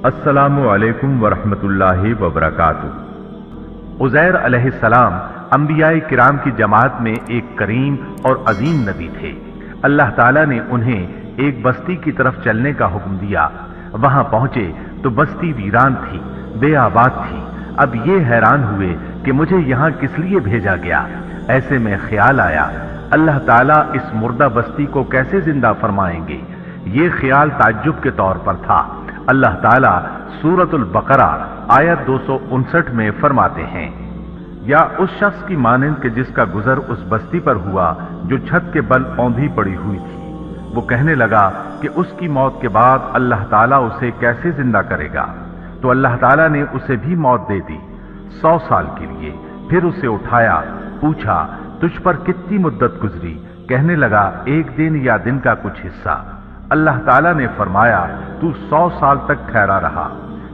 अस्सलामु अलैकुम वरहमतुल्लाहि वबरकातुहू। उज़ैर अलैहिस्सलाम अंबियाए किराम की जमात में एक करीम और अजीम नबी थे। अल्लाह ताला ने उन्हें एक बस्ती की तरफ चलने का हुक्म दिया। वहां पहुंचे तो बस्ती वीरान थी, बेआबाद थी। अब ये हैरान हुए कि मुझे यहाँ किस लिए भेजा गया। ऐसे में ख्याल आया, अल्लाह ताला इस मुर्दा बस्ती को कैसे जिंदा फरमाएंगे। ये ख्याल ताज्जुब के तौर पर था। अल्लाह ताला सूरतुल बकरा आयत 259 में फरमाते हैं, या उस शख्स की मानिंद के जिसका गुजर उस बस्ती पर हुआ जो छत के बल औंधी पड़ी हुई थी। वो कहने लगा कि उसकी मौत के बाद अल्लाह ताला उसे कैसे जिंदा करेगा। तो अल्लाह ताला ने उसे भी मौत दे दी 100 साल के लिए। फिर उसे उठाया, पूछा तुझ पर कितनी मुद्दत गुजरी। कहने लगा, एक दिन या दिन का कुछ हिस्सा। अल्लाह ताला ने फरमाया, तू 100 साल तक ठहरा रहा।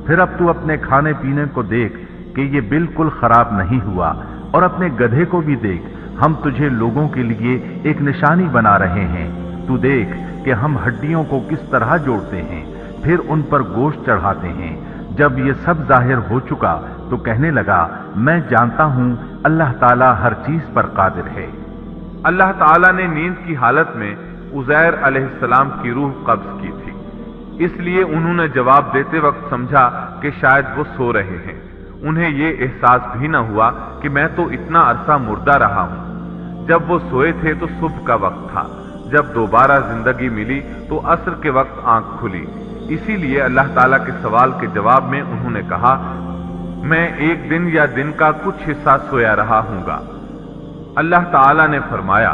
फिर अब तू अपने खाने पीने को देख कि ये बिल्कुल खराब नहीं हुआ, और अपने गधे को भी देख, हम तुझे लोगों के लिए एक निशानी बना रहे हैं। तू देख कि हम हड्डियों को किस तरह जोड़ते हैं, फिर उन पर गोश्त चढ़ाते हैं। जब ये सब जाहिर हो चुका तो कहने लगा, मैं जानता हूं अल्लाह ताला हर चीज पर कादिर है। अल्लाह ताला ने नींद की हालत में उज़ैर अलैहिस्सलाम की रूह कब्ज की थी। इसलिए उन्होंने जवाब देते वक्त समझा कि शायद वो सो रहे हैं। उन्हें ये एहसास भी न हुआ कि मैं तो इतना अरसा मुर्दा रहा हूं। जब वो सोए थे तो सुबह का वक्त था। जब दोबारा जिंदगी मिली तो असर के वक्त आंख खुली। इसीलिए अल्लाह ताला के सवाल के जवाब में उन्होंने कहा, मैं एक दिन या दिन का कुछ हिस्सा सोया रहा हूंगा। अल्लाह ताला ने फरमाया,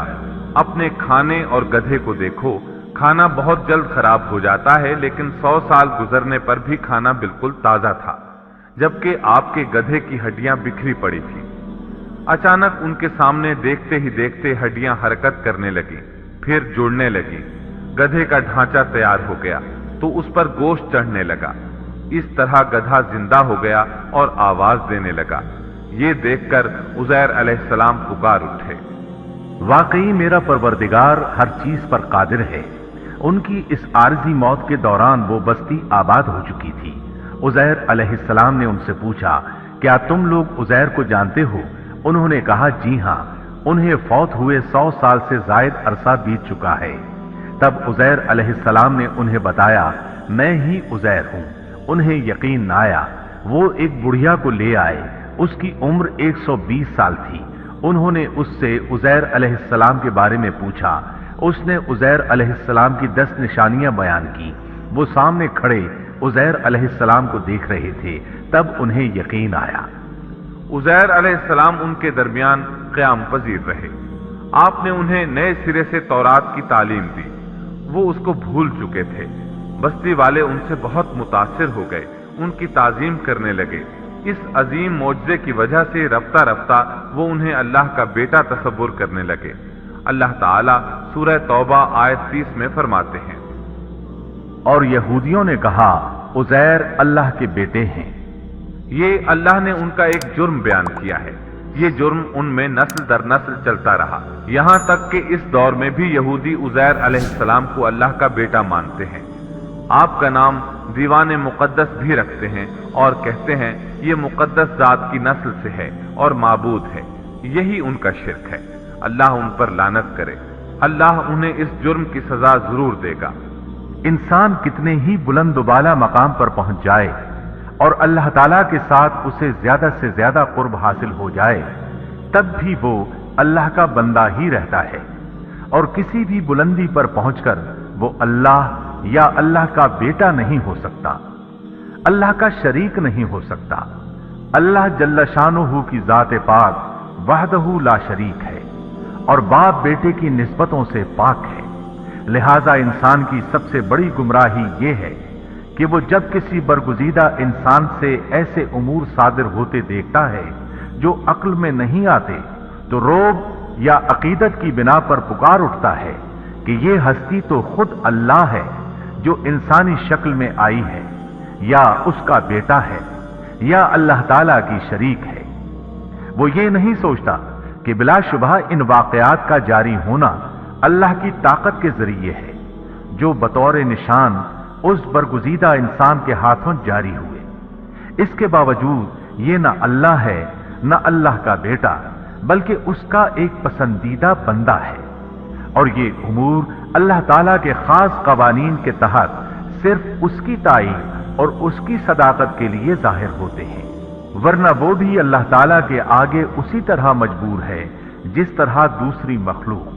अपने खाने और गधे को देखो, खाना बहुत जल्द खराब हो जाता है, लेकिन 100 साल गुजरने पर भी खाना बिल्कुल ताजा था, जबकि आपके गधे की हड्डियां बिखरी पड़ी थी। अचानक उनके सामने देखते ही देखते हड्डियां हरकत करने लगी, फिर जुड़ने लगी। गधे का ढांचा तैयार हो गया तो उस पर गोश्त चढ़ने लगा। इस तरह गधा जिंदा हो गया और आवाज देने लगा। ये देखकर उज़ैर अलैहिस्सलाम पुकार उठे, वाकई मेरा परवरदिगार हर चीज पर कादिर है। उनकी इस आरजी मौत के दौरान वो बस्ती आबाद हो चुकी थी। उज़ैर अलैहिस्सलाम ने उनसे पूछा, क्या तुम लोग उज़ैर को जानते हो? उन्होंने कहा, जी हां, उन्हें फौत हुए 100 साल से जायद अरसा बीत चुका है। तब उज़ैर अलैहिस्सलाम ने उन्हें बताया, मैं ही उज़ैर हूं। उन्हें यकीन न आया। वो एक बुढ़िया को ले आए। उसकी उम्र 120 साल थी। उन्होंने उससे उज़ैर अलैहिस्सलाम के बारे में पूछा। उसने उज़ैर अलैहिस्सलाम की 10 निशानियां बयान की। वो सामने खड़े उज़ैर अलैहिस्सलाम को देख रहे थे। तब उन्हें यकीन आया। उज़ैर अलैहिस्सलाम उनके दरमियान क़याम पजीर रहे। आपने उन्हें नए सिरे से तौरात की तालीम दी। वो उसको भूल चुके थे। बस्ती वाले उनसे बहुत मुतासिर हो गए, उनकी ताजीम करने लगे। इस अजीम मोजज़े की वजह से रफ्ता रफ्ता वो उन्हें अल्लाह का बेटा तसव्वुर करने लगे। अल्लाह ताला सूरह तौबा आयत 30 में फरमाते हैं, और यहूदियों ने कहा, उज़ैर अल्लाह के बेटे हैं। ये अल्लाह ने उनका एक जुर्म बयान किया है। ये जुर्म उनमें नस्ल दर नस्ल चलता रहा, यहां तक कि इस दौर में भी यहूदी उज़ैर अलैहिस्सलाम को अल्लाह का बेटा मानते हैं। आपका नाम दीवाने मुकद्दस भी रखते हैं और कहते हैं ये मुकद्दस जात की नस्ल से है और माबूद है। यही उनका शिर्क है। अल्लाह उन पर लानत करे। अल्लाह उन्हें इस जुर्म की सजा जरूर देगा। इंसान कितने ही बुलंद बाला मकाम पर पहुंच जाए और अल्लाह ताला के साथ उसे ज्यादा से ज्यादा कुर्ब हासिल हो जाए, तब भी वो अल्लाह का बंदा ही रहता है। और किसी भी बुलंदी पर पहुंचकर वो अल्लाह या अल्लाह का बेटा नहीं हो सकता, अल्लाह का शरीक नहीं हो सकता। अल्लाह जल्ल शानुहू की जात पाक वहदहू ला शरीक है और बाप बेटे की निस्बतों से पाक है। लिहाजा इंसान की सबसे बड़ी गुमराही ये है कि वो जब किसी बरगुजीदा इंसान से ऐसे उमूर सादिर होते देखता है जो अक्ल में नहीं आते, तो रोब या अकीदत की बिना पर पुकार उठता है कि ये हस्ती तो खुद अल्लाह है जो इंसानी शक्ल में आई है, या उसका बेटा है, या अल्लाह ताला की शरीक है। वो ये नहीं सोचता कि बिलाशुबह इन वाकयात का जारी होना अल्लाह की ताकत के जरिए है, जो बतौर निशान اس برگزیدہ انسان کے ہاتھوں جاری ہوئے۔ اس کے باوجود یہ نہ اللہ ہے نہ اللہ کا بیٹا، بلکہ اس کا ایک پسندیدہ بندہ ہے، اور یہ امور اللہ تعالیٰ کے خاص قوانین کے تحت صرف اس کی تائید اور اس کی صداقت کے لیے ظاہر ہوتے ہیں، ورنہ وہ بھی اللہ تعالیٰ کے آگے اسی طرح مجبور ہے جس طرح دوسری مخلوق۔